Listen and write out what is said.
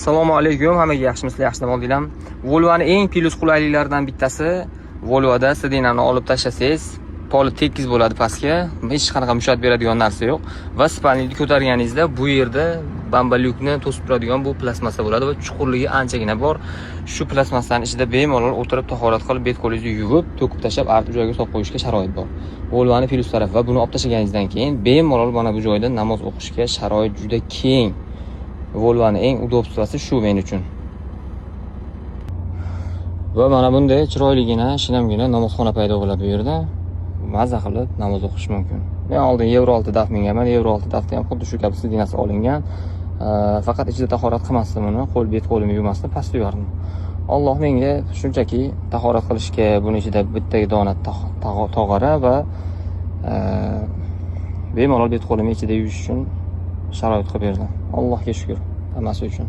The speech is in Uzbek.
Assalomu alaykum, hammaga yaxshimisizlar, yaxshi dam oldinglar. Volvoning eng plus qulayliklaridan bittasi, Volvoda sidinani olib tashlasangiz, poli tekis bo'ladi pastga, hech qanaqa mushat beradigan narsa yo'q va spalniyni ko'targaningizda bu yerda bambalyukni to'sib turadigan bu plastmassa bo'ladi va chuqurligi anchagina bor. Shu plastmassaning ichida bemalol o'tirib tahorat qilib, bet-qo'lingizni yuvib, to'kib tashlab, artib joyga solib qo'yishga sharoit bor. Volvoning plus tarafi va buni olib tashlaganingizdan keyin bemalol mana bu joyda namoz o'qishga sharoit juda keng. Volvoning eng udobstvosi shu men uchun. Va mana bunday chiroyligina, shinamgina namozxona paydo bo'ladi bu yerda. Maza qilib namoz o'qish mumkin. Men oldin Euro 6 DAF minganman. Euro 6 DAFda ham xuddi shu kabi sidinasi olingan. Faqat ichida tahorat qilmasdim uni, qo'l bet qo'limni yumasdim, pastga yuvardim. Alloh menga shunchaki tahorat qilishga buni ichida bitta dona tog'ora va bemalol bet qo'limni ichida yuvish uchun sharoit qilib berdi. Allohga shukr hammasi uchun.